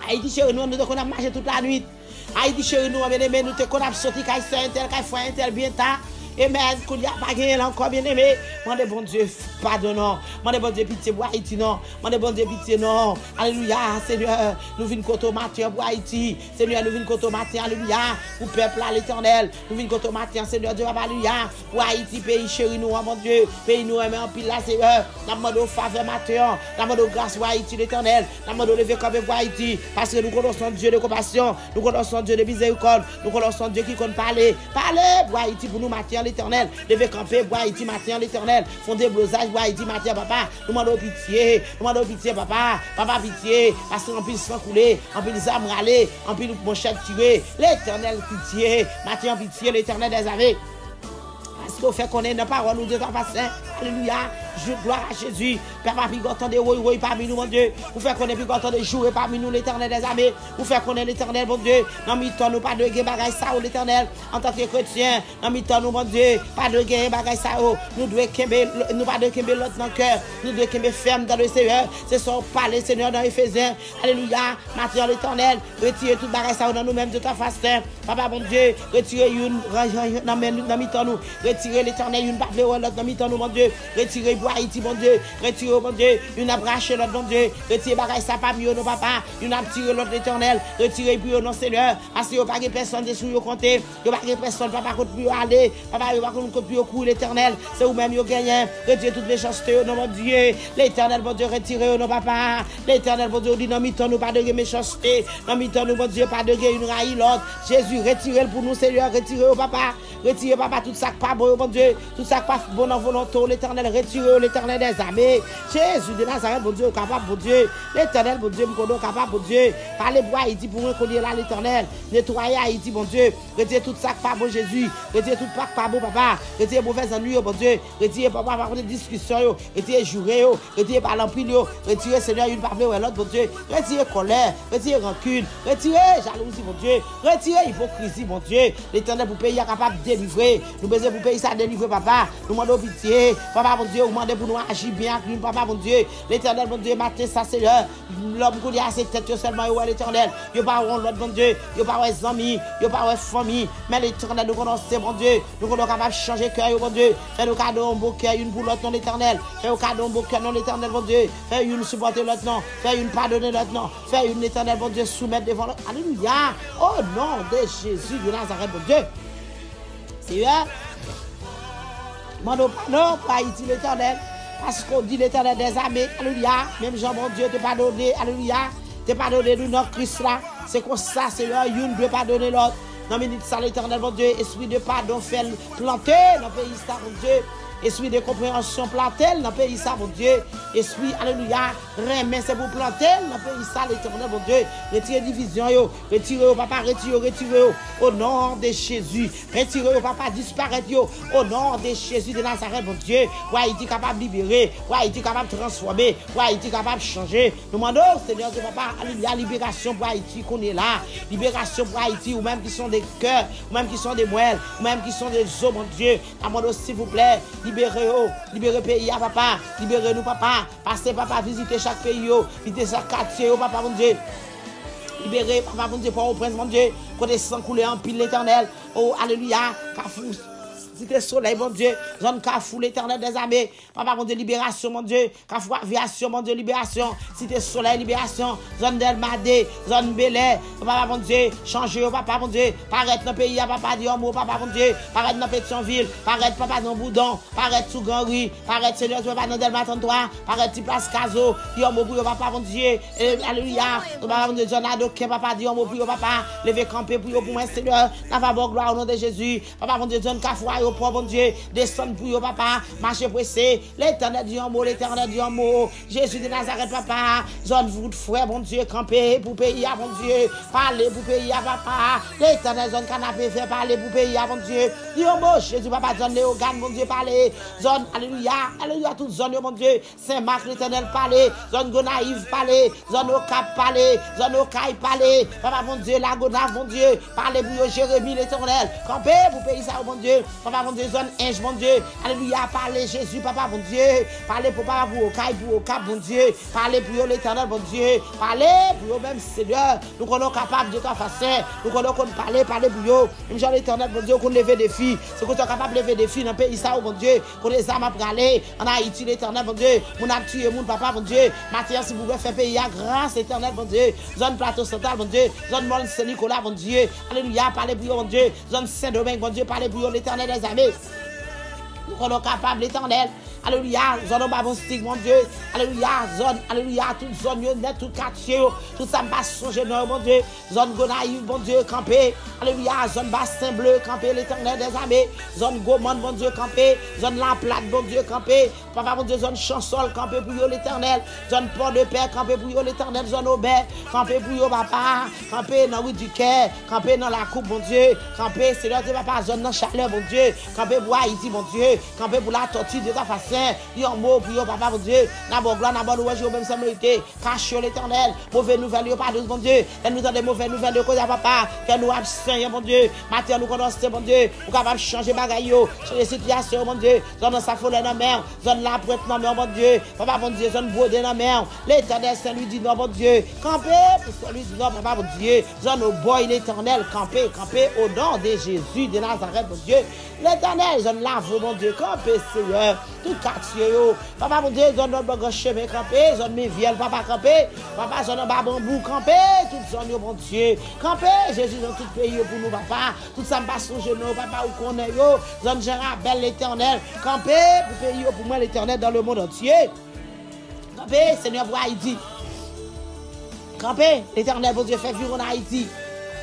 Haïti chéri nous, nous devons marcher toute la nuit. Haïti chéri nous, bien aimé, nous te connaissons sorti quand c'est un tel, quand il faut un tel bien tard. Amen. Qu'on y a pas gagné encore, bien aimé. Mandez bon Dieu, pardon. Mandez bon Dieu, pitié pour Haïti, non. Mandez bon Dieu, pitié, non. Alléluia, Seigneur. Nous venons côté matin pour Haïti. Seigneur, nous venons côté matin, alléluia. Pour peuple à l'éternel. Nous venons côté matin, Seigneur Dieu, alléluia. Pour Haïti, pays chéri, nous, mon Dieu. Pays nous, aimé en pile là, Seigneur. Nous demandons faveur matin. Nous demandons grâce pour Haïti, l'éternel. Nous demandons lever comme pour Haïti. Parce que nous connaissons Dieu de compassion. Nous connaissons Dieu de miséricorde. Nous connaissons Dieu qui compte parler. Parlez pour Haïti, pour nous matin. L'éternel, devez camper, bois Haïti matin, l'éternel, fonder blosage, bois Haïti matin, papa, nous demandons pitié, papa, pitié, parce qu'on puisse s'en couler, on peut les âmes râler, on peut nous manchettes tirer, l'éternel pitié, matin pitié, l'éternel des années. Parce qu'on fait connaître nos paroles, nous devons passer, alléluia. Je gloire à Jésus. Papa, puis quand de oui parmi nous, mon Dieu. Vous faites connaître, puis quand de jouer parmi nous, l'éternel des armées. Vous faites connaître l'éternel, mon Dieu. Non, mais nous pas de gain bagaille ça, l'éternel. En tant que chrétien, non, mais nous, mon Dieu, pas de gain bagaille ça, nous devons nous pas de kembe l'autre dans le cœur. Nous devons kembe ferme dans le Seigneur. C'est son parler, Seigneur, dans Éphésiens. Alléluia. Maintenant, l'éternel, retirez toute bagaille ça dans nous-mêmes de ta face. Papa, mon Dieu, retirez une, dans nous. Retirez l'éternel, une bafle, l'autre dans nous, mon Dieu. Retirez Haïti, mon Dieu, retirez, mon Dieu, une a braché l'autre, mon Dieu, retirez bagaille ça pas mieux, nos papa, une a tiré l'autre l'éternel, retirez puis non Seigneur, parce que pas de personne dessous yo compter, yo pas de personne, papa compte plus aller, papa yo pas compte plus au coup l'éternel, c'est vous-même yo gagné, retirez toutes les méchancetés, non mon Dieu, l'éternel, mon Dieu, retirez nos papa, l'éternel, mon Dieu, dit non mi-temps nous pas de méchanceté, non mi-temps nous, mon Dieu, pas de une raille l'autre, Jésus, retirez pour nous, Seigneur, retirez au papa, retirez papa tout ça pas bon, mon Dieu, tout ça pas bon en volonté, l'éternel, retirez l'éternel des armées. Jésus de Nazareth, bon Dieu, capable, bon Dieu. L'éternel, bon Dieu, mon capable, bon Dieu. Parlez pour Haïti pour reconnaître là l'éternel. Nettoyer Haïti, bon Dieu. Retirez tout ça pas bon Jésus. Retirez tout pas bon papa. Retirez mauvais ennuis, bon Dieu. Retirez papa par des discussions. Retirez juré. Retirez par l'empile. Retirez Seigneur une parole ou l'autre, bon Dieu. Retirez colère. Retirez rancune. Retirez jalousie, bon Dieu. Retirez hypocrisie, bon Dieu. L'éternel pour pays est capable de délivrer. Nous besoin pour pays ça délivrer, papa. Nous demandons pitié. Papa, bon Dieu, nous demandons pour nous agir bien avec nous, papa, bon Dieu. L'éternel, bon Dieu, matin, ça, Seigneur. L'homme qui a ses têtes seulement, l'éternel. Il n'y a pas l'autre, bon Dieu. Il n'y a pas les amis. Il n'y a pas les familles. Mais l'éternel, nous connaissons, bon Dieu. Nous sommes capables de changer cœur, bon Dieu. Fais nous cadeau un beau cœur, une pour l'autre, non, l'éternel. Fais nous cadeau un beau cœur, non, l'éternel, bon Dieu. Fais une supporter l'autre, non. Fais une pardonner l'autre, non. Fais une, l'éternel, bon Dieu, soumettre devant l'autre. Alléluia. Au nom de Jésus de Nazareth, bon Dieu. Seigneur. Mando pardon pour Haïti, l'éternel. Parce qu'on dit l'éternel des armées, alléluia. Même Jean, mon Dieu, te pardonné, alléluia. Te pardonné, nous, notre Christ là. C'est comme ça, Seigneur, une doit pardonner l'autre. Dans minute ça, l'éternel, mon Dieu, esprit de pardon, fait planter dans le pays, ça, mon Dieu. Esprit de compréhension, planter dans le pays, ça, mon Dieu. esprit, alléluia, remet, c'est pour planter dans le pays ça, l'éternel, mon Dieu, retirez division, yo, retirez, papa, retirez, au nom de Jésus, retirez, papa, disparaître, yo, au nom de Jésus de Nazareth, mon Dieu, pour Haïti capable de libérer, pour Haïti capable de transformer, pour Haïti capable de changer, nous demandons, Seigneur, Dieu, papa, alléluia, libération pour Haïti qu'on est là, libération pour Haïti, ou même qui sont des cœurs, ou même qui sont des moelles, ou même qui sont des os, mon Dieu, nous demandons, s'il vous plaît, libérez-nous, libérez le pays, papa, libérez-nous, papa, passez, papa, visitez chaque pays, visitez chaque quartier, papa, mon Dieu. Libérez, papa, mon Dieu, pour au prince, mon Dieu, côté sang coulé en pile l'éternel. Oh, alléluia, Carrefour. Cité soleil, mon Dieu, zone Carrefour, l'éternel des armées, papa, mon Dieu, libération, mon Dieu, Carrefour, aviation, mon Dieu, libération, cité soleil, libération, zone Delmadé, zone Belay, papa, mon Dieu, changez, papa, mon Dieu, paraître dans le pays, papa, Dieu, papa, mon Dieu, paraître dans Pétionville, paraître, papa, dans Boudon, paraître sous Grand Rue, paraître, Seigneur, papa, dans Delma 33, paraître, place Caso, Dieu, pour papa, mon Dieu, alléluia, papa, mon Dieu, zone Adoké, papa, Dieu, pour papa, lever camper pour moi, Seigneur, la faveur, gloire au nom de Jésus, papa, mon Dieu, zone Carrefour, pour mon Dieu, descendre pour yo, papa, marcher pressé, l'éternel dit un mot, l'éternel dit un mot, Jésus de Nazareth, papa, zone vous frère, mon Dieu, camper pour payer à mon Dieu, parler pour payer à papa, l'éternel zone canapé, fait parler pour payer à mon Dieu, dit un mot, Jésus, papa, zone Léogane, mon Dieu, parler, zone, alléluia, alléluia, toute zone, mon Dieu, Saint-Marc, l'éternel, parler, zone Gonaïve, parler, zone Ocap, parler, zone Okaï, parler, papa, mon Dieu, la Gonave, mon Dieu, parler pour yo, Jérémie, l'éternel, camper pour payer ça, mon Dieu, papa, mon Dieu, zone Inge, mon Dieu, alléluia, parlez Jésus, papa, mon Dieu, parlez pour papa, pour Okaï, pour Ocap, mon Dieu, parlez pour l'éternel, mon Dieu, parlez pour même Seigneur, nous sommes capables de faire face, nous sommes parler pour eux, nous sommes l'éternel, mon Dieu, qu'on lève des filles, c'est qu'on est capable de lever des filles dans le pays, ça, mon Dieu, qu'on les armes à praler, en Haïti, l'éternel, mon Dieu, mon a tué, mon papa, mon Dieu, Mathieu, si vous voulez faire pays, grâce, éternel, mon Dieu, zone plateau central, mon Dieu, zone Mont Saint-Nicolas, mon Dieu, alléluia, parlez pour eux, mon Dieu, zone Saint-Domingue, mon Dieu, parlez pour eux, l'éternel des armées. Nous sommes capables, l'éternel. Alléluia, zone babonstique, mon Dieu. Alléluia, zone, alléluia, toute zone, net, tout quartier, tout ça me passe son génère, mon Dieu. Zone Gonaïve, mon Dieu, campé. Alléluia, zone Bassin Bleu, campé, l'éternel des armées. Zone Gaumont, mon Dieu, campé. Zone La Plate, mon Dieu, campé. Papa, mon Dieu, zone Chansol, campé pour yo, l'éternel. Zone Port-de-Paix, campé pour yo, l'éternel. Zone Aubert, campé pour yo, papa. Campé dans Rue du Caire, campé dans la Coupe, mon Dieu. Campé, c'est l'heure de papa, zone dans Chaleur, mon Dieu. Campé pour Haïti, mon Dieu. Campé pour la tortue de ta face. Dis un mot pour yo, papa, mon Dieu. N'abord gloire, n'abord louange, même sa mérité. Cache l'éternel. Mauvaise nouvelle, yo, pardon, mon Dieu. Elle nous donne des mauvaises nouvelles de cause à papa. Qu'elle nous abstient, mon Dieu. Maintenant, nous connaissons, mon Dieu. Nous capable de changer bagaille, changer situation, mon Dieu. Zone sa folie dans la mer. Zone la prête dans la mer, mon Dieu. Papa, mon Dieu. Zone brodée dans la mer. L'éternel, c'est lui dit non, mon Dieu. Campé pour celui dit non, papa, mon Dieu. Zone au boy, l'éternel. Campé, campé au nom de Jésus de Nazareth, mon Dieu. L'éternel, zone la mon Dieu. Campé, Seigneur. Tout quartier. Papa, mon Dieu, zone notre chemin campé, zone mes vieles, papa campé, papa, zone en bambou campé, toute zone, mon Dieu, campé, Jésus dans tout pays pour nous, papa, tout ça me passe au genou, papa, où qu'on est, zone Gérard, l'éternel, campé, pour pays, pour moi, l'éternel dans le monde entier, campé, Seigneur, pour Haïti, campé, l'éternel, mon Dieu, fait vivre en Haïti.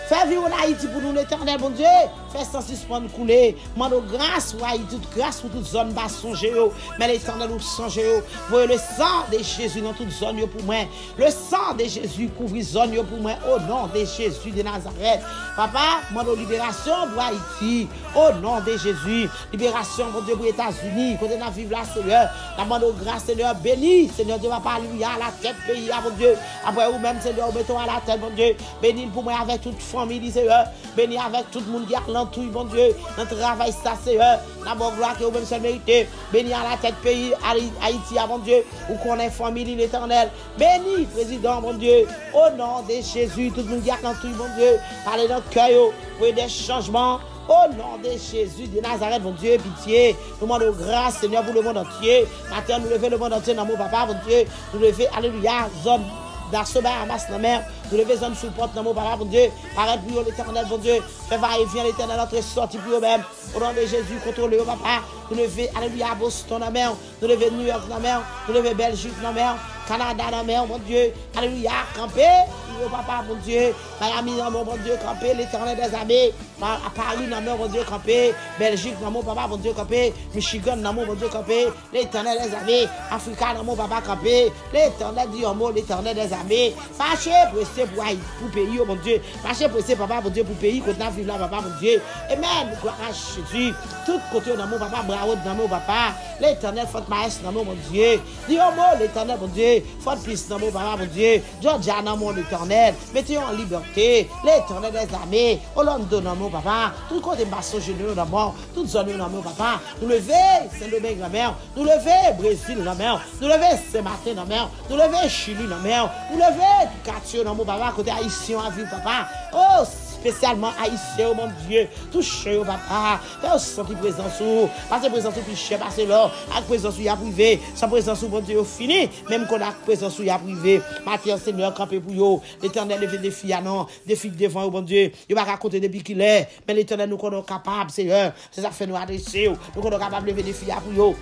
Fais vivre en Haïti pour nous, l'éternel, mon Dieu. Fais sans suspendre couler. Mande grâce pour Haïti, toute grâce pour toute zone basse songer. Mais l'éternel nous songer. Voyez le sang de Jésus dans toute zone pour moi. Le sang de Jésus couvre zone pour moi. Au nom de Jésus de Nazareth. Papa, mande libération pour Haïti. Au nom de Jésus. Libération, mon Dieu, pour les États-Unis. Quand on a vivre là, Seigneur. La mande grâce, Seigneur, béni. Seigneur, Dieu va pas alléluia à la tête pays, mon Dieu. Après vous-même, Seigneur, mettons à la tête, mon Dieu. Béni pour moi avec toute famille, Seigneur. Béni avec tout le monde qui a l'entouille, mon Dieu. Notre travail, ça, Seigneur. D'abord, gloire que vous-même, seul mérité. Béni à la tête pays, Haïti, mon Dieu. Où qu'on est famille, l'éternel. Béni, président, mon Dieu. Au nom de Jésus, tout le monde qui a l'entouille, mon Dieu. Parlez dans le cœur, pour des changements. Au nom de Jésus de Nazareth, mon Dieu, pitié. Nous demandons grâce, Seigneur, pour le monde entier. Maintenant, nous levons le monde entier dans mon papa, mon Dieu. Nous levons, alléluia, zone d'Arsoba, Amas, la mer. Nous levons zone sous porte dans mon papa, mon Dieu. Arrête pour l'éternel, mon Dieu. Fais va-et-vient l'éternel, notre sortie pour eux-mêmes. Au nom de Jésus, contrôle le papa. Nous levons, alléluia, Boston, la mer. Nous levons New York, la mer. Nous levons Belgique, la mer. Canada, la mer, mon Dieu. Alléluia, campé. Haïti, papa, mon Dieu. Miami, mon Dieu, campé, l'éternel des armées. À Paris, mon Dieu, campé. Belgique, mon papa, mon Dieu, campé. Michigan, mon Dieu, campé. L'éternel des armées. Africa, mon papa, campé. L'éternel dit en mot, l'éternel des armées. Marchez, pressé pour Haïti, pour pays, mon Dieu. Marchez, pressé, papa, mon Dieu, pour pays, qu'on a vu là, papa, mon Dieu. Amen. Gloire à Jésus. Tout côté dans mon papa, bravo dans mon papa. L'éternel, faute maïs dans mon Dieu. Dis en mot, l'éternel, mon Dieu. Faute piste dans mon papa, mon Dieu. Georgia, dans mon éternel. Mettez en liberté. L'éternel des armées. Hollande, dans mon papa. Tout côté basson, généreux dans mon. Toute zone dans mon papa. Nous lever, Saint-Domingue dans mer. Nous lever, Brésil dans mer. Nous lever, Saint-Martin dans mer. Nous lever, Chili dans mer. Nous lever, quartier dans mon papa. Côté haïtien à vivre, papa. Oh, spécialement haïtien, oh mon Dieu. Touchez, oh papa. Fais sentir présence, parce que présence, puis cher, parce que là, avec présence, il y a privé. Sans présence, mon Dieu, fini. Même qu'on a présence, il y a privé. Matin, Seigneur, campé pour vous. L'éternel levé des filles, non. Des filles devant, oh mon Dieu. Il va raconter depuis qu'il est. Mais l'éternel, nous sommes capables, Seigneur. C'est ça fait nous adresser. Nous sommes capables de lever des filles pour vous.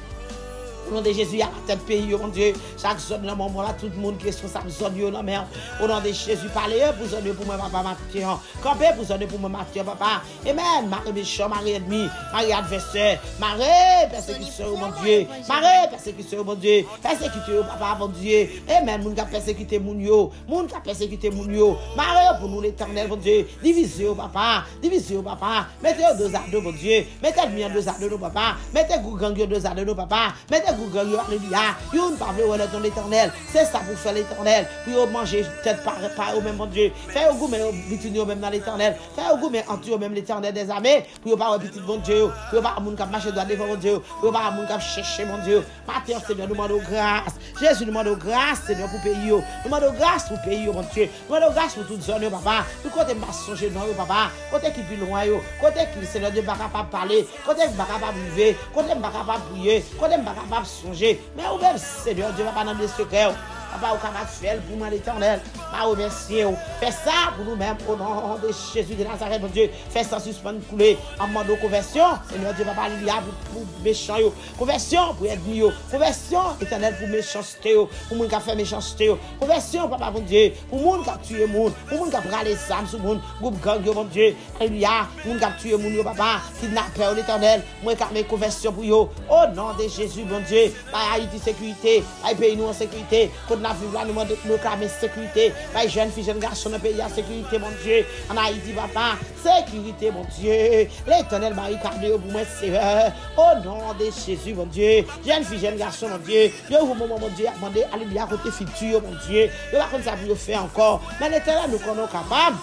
Au nom de Jésus, il y a tête pays, mon Dieu. Chaque zone dans mon moment là, tout le monde qui est responsable, zone, non, mais au nom de Jésus, parlez pour zone pour moi, papa, Mathieu. Campez pour zone pour moi, Mathieu, papa. Amen. Marie méchant, Marie ennemi, Marie adversaire, Marie persécution, mon Dieu. Marie persécution, mon Dieu. Persécution, papa, mon Dieu. Amen. Moun qui a persécuté mon yo. Moun qui a persécuté mon yo. Marie pour nous l'éternel, mon Dieu. Divisez, papa. Divisez, papa. Mettez deux à deux, mon Dieu. Mettez le mien deux à deux, papa. Mettez gang deux à deux, papa. Mettez alléluia. Yon pas veut dans l'éternel. C'est ça pour faire l'éternel. Pour manger tête par au même mon Dieu. Faire au goût mais bitunio même dans l'éternel. Faire au goût mais en même l'éternel des armées. Pour pas petit bon Dieu. Pour pas moun qui marcher droit devant mon Dieu. Pour pas moun qui chercher mon Dieu. Matin Seigneur nous demandons grâce. Jésus nous demande grâce Seigneur pour pays. Nous demandons grâce pour pays mon Dieu. Nous demandons grâce pour toute zone papa. Nous côté m'a songer dans papa. Côté qui plus loin yo. Côté qui Seigneur Dieu pas capable parler. Côté qui pas capable vivre. Côté qui pas capable prier. Côté qui pas capable songer. Mais ou même Seigneur Dieu va pas dans des secrets. Papa, vous capable faire pour moi l'éternel. Pas remercier. Fais ça pour nous-mêmes au nom de Jésus de Nazareth, mon Dieu. Fais ça suspendre couler en mode de conversion. Seigneur Dieu va pas lier pour méchants. Conversion pour ennemis. Conversion éternel pour méchanceté. Pour moun qui a fait méchanceté. Conversion, papa, mon Dieu. Pour moun qui a tué moun. Pour moun qui a bralé sam sur moun. Groupe gang, mon Dieu. Alléluia. Moun qui a tué moun, papa. Kidnappeur l'éternel. Moi qui a mes conversion pour yo. Au nom de Jésus, mon Dieu. Haïti sécurité. Pays nous en sécurité. La vie là nous clamer sécurité. Les jeunes filles, jeunes garçons dans le pays, la sécurité, mon Dieu. En Haïti, papa, sécurité, mon Dieu. L'éternel barricade pour moi, Seigneur. Au nom de Jésus, mon Dieu. Jeunes filles, jeunes garçons, mon Dieu. Yo, au moment, mon Dieu, demandez, alléluia, côté futur, mon Dieu. Yo, pas comme ça, vous le faire encore. Mais l'éternel, nous sommes capables.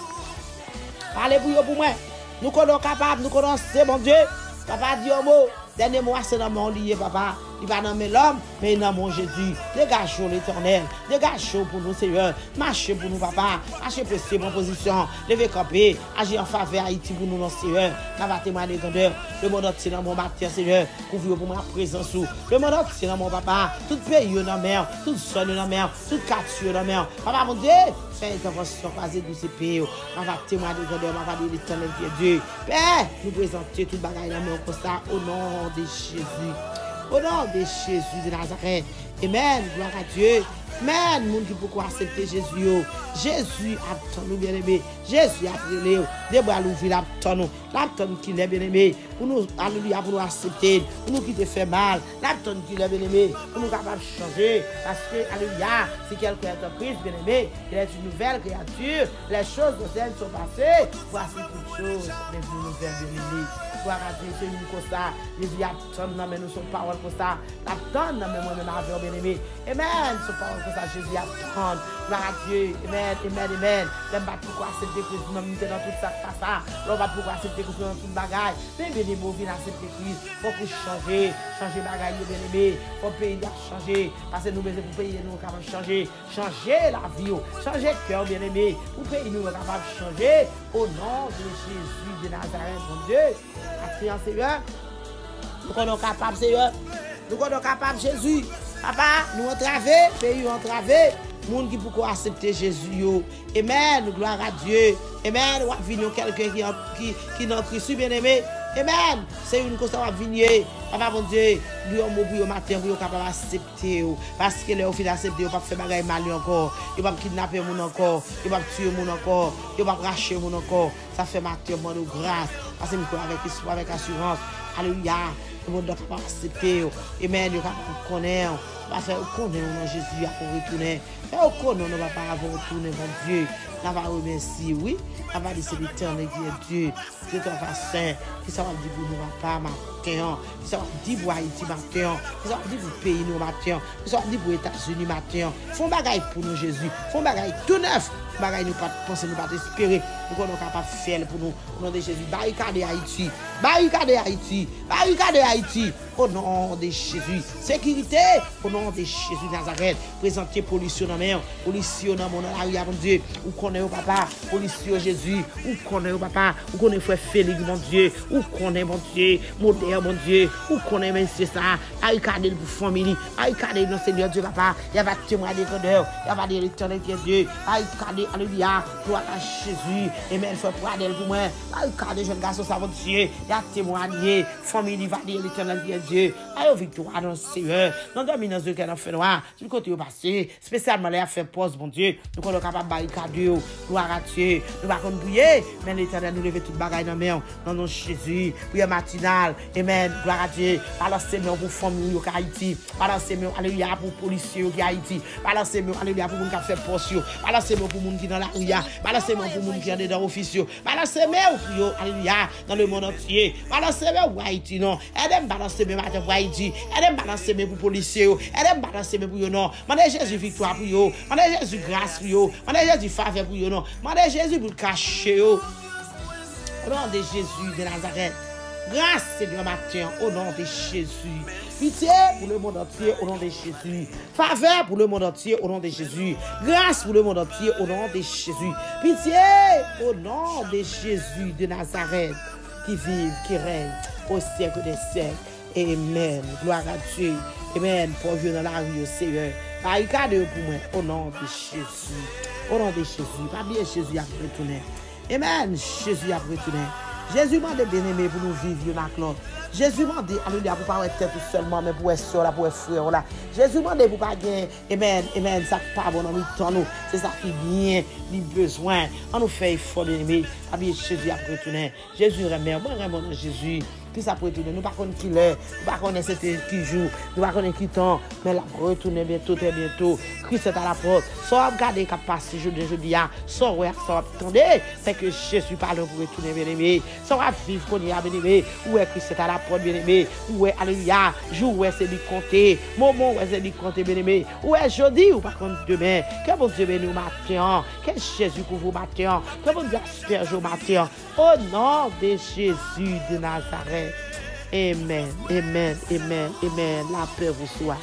Parlez pour moi. Nous sommes capables, nous connaissons, mon Dieu. Papa dit au mot. Dernier mois, c'est dans mon lié, papa. Il va nommer l'homme, mais il dans mon Jésus. Dégage l'éternel. Dégage pour nous, Seigneur. Marchez pour nous, papa. Marchez pour ces bonnes positions. Levez camper. Agir en faveur Haïti pour nous, non, Seigneur. N'a pas témoigné de grandeur. Le monde entier dans mon matin, Seigneur. Couvre pour ma présence. Le monde entier dans mon papa. Tout pays dans la mer. Tout sol dans la mer. Tout quartier dans la mer. Papa, mon Dieu. Fais intervention, croisez tous ces pays. On va témoigner de grandeur. On va dire l'éternel qui est Dieu. Père, nous présenter tout le bagage dans la mer comme ça. Au nom de Jésus. Au nom de Jésus de Nazareth. Amen. Gloire à Dieu. Amen. Moun qui pourquoi accepter Jésus. Jésus attend nous bien aimé. Jésus a prié. Des bras l'ouvrir l'attend nous. L'attend qu'il est bien aimé. Pour nous, alléluia, pour nous accepter. Pour nous qui te fait mal. L'attend qu'il est bien aimé. Pour nous capables de changer. Parce que, alléluia, si quelqu'un est en prise, bien aimé, il est une nouvelle créature. Les choses de celles sont passées. Voici toutes choses. Les nouvelles bien aimées. Gloire à Dieu, c'est une comme ça. Jésus attend dans nous son parole comme ça. L'attend dans moi-même avec bien aimé. Amen. Son parole comme ça, Jésus attend. Gloire à Dieu. Amen, amen, amen. J'aime pas pourquoi accepter Christ dans tout ça qui passe ça. L'on va pourquoi accepter Christ dans toute bagaille. Mais bien aimé, viens accepter Christ. Faut pour changer. Changer bagaille, bien aimé. Faut payer changer. Parce que nous besoin pour payer, nous capables de changer. Changer la vie. Changer le cœur, bien aimé. Pour payer, nous capables de changer. Au nom de Jésus de Nazareth, mon Dieu. Seigneur, nous sommes capables, Seigneur. Nous sommes capables, Jésus. Papa, nous entravés, pays entravés. Monde qui pourquoi accepter Jésus. Amen. Gloire à Dieu. Amen. Ou venir quelqu'un qui est dans Christ bien aimé. Amen. C'est une chose qui va venir. Papa, mon Dieu, lui, on m'a pour matin, pour capable d'accepter. Parce que là, au final, accepter, il va faire des mal encore. Il va kidnapper mon encore. Il va tuer mon encore. Il va racher mon encore. Ça fait matin, mon grâce. Parce que je avec assurance. Alléluia. Le monde doit accepter. Amen. Il va connaître. On va faire connaître Jésus pour retourner. Faire connaître, on va pas retourner, mon Dieu. On va remercier, oui. On va dire c'est l'éternel qui est Dieu. Dieu qui va saint. Qui ça va dire pour nous, papa, matin. Qui ça va dire pour Haïti, matin. Qui ça va dire pour le pays, nous, matin. Qui ça va dire pour les États-Unis, matin. Font bagaille pour nous, Jésus. Font bagaille tout neuf. Bagaille nous pas penser, nous pas espérer. Nous sommes capables de faire pour nous. Au nom de Jésus. Barricade Haïti. Barricade Haïti. Barricade Haïti. Au nom de Jésus. Sécurité. Au nom de Jésus Nazareth. Présenter pollution dans la mer. Pollution dans mon arrière, mon Dieu. Ou connaît au papa. Pollution Jésus. Ou connaît au papa. Ou connaît frère Félix, mon Dieu. Ou connaît, mon Dieu. Modère, mon Dieu. Ou connaît, mais c'est ça. Barricade pour famille. Barricade dans Seigneur Dieu, papa. Il y a témoin des grandeurs. Il y a des l'éternel qui est Dieu. Barricade, alléluia. Gloire à Jésus. Amen. Fait pradel pour moi. Barricade, jeune garçon, ça va Dieu. Il y a témoigné. Famille, va dire l'éternel qui est Dieu. Aïe, victoire dans le Seigneur. Nous dominons ce qu'elle a fait noir. Du côté au passé, spécialement les affaires pause, mon Dieu. Nous sommes capables de barricader. Gloire à Dieu. Nous ne pouvons pas bouiller. Mais l'éternel nous lève toute bagaille dans la main. Dans nos Jésus. Prière matinale. Amen. Gloire à Dieu. Balancez-moi pour famille au Haïti. Balancez-moi, alléluia, pour policiers au Haïti. Balancez-moi, alléluia, pour les gens qui font poste. Balancez-moi pour les gens qui sont dans la rue. Balancez-moi pour les gens qui sont dans l'office. Balancez-moi pour, alléluia, dans le monde entier. Balancez-moi pour Haïti, non. Aidez-moi balancez-moi pour Haïti. Aidez-moi balancez-moi pour les policiers. Aidez-moi balancez-moi pour eux, non. Mandez Jésus victoire pour eux. Mandez Jésus grâce pour eux. Mandez Jésus faveur pour eux, non. Mandez Jésus pour le cacher. Au nom de Jésus de Nazareth. Grâce, Seigneur, matin, au nom de Jésus. Pitié pour le monde entier, au nom de Jésus. Faveur pour le monde entier, au nom de Jésus. Grâce pour le monde entier, au nom de Jésus. Pitié au nom de Jésus de Nazareth, qui vive, qui règne au siècle des siècles. Amen. Gloire à Dieu. Amen. Pour vivre dans la rue, Seigneur. Barricade pour moi, au nom de Jésus. Au nom de Jésus. Pas bien Jésus a retourné. Amen. Jésus a retourné. Jésus m'a dit bien-aimé pour nous vivre dans la cloche. Jésus m'a dit, alléluia, pour pas être tout seulement, mais pour être soeur là, pour être frère là. Jésus m'a dit pour pas gagner, amen, amen, ça pas bon dans le temps nous. C'est ça qui vient, les besoins. On nous fait effort bien-aimé. Bien Jésus a retourné. Jésus remet, moi vraiment dans Jésus. Puis ça peut retourner. Nous ne connaissons pas qui l'heure, nous ne connaissons pas qui joue, nous ne connaissons pas qui temps, mais la retourner bientôt, très bientôt. Christ est à la porte. Soit regarder qu'à passer jeudi, soit attendez, c'est que Jésus parle pour retourner, bien aimé. Soit vivre qu'on y a, bien aimé. Où est Christ est à la porte, bien aimé. Où est, alléluia, jour où est c'est lui compter, moment où est c'est lui compter, bien aimé. Où est jeudi ou par contre demain. Que bon Dieu bénisse matin, que Jésus couvre matin, que bon Dieu asperge au matin. Au nom de Jésus de Nazareth. Amen, amen, amen, amen. La paix vous soit.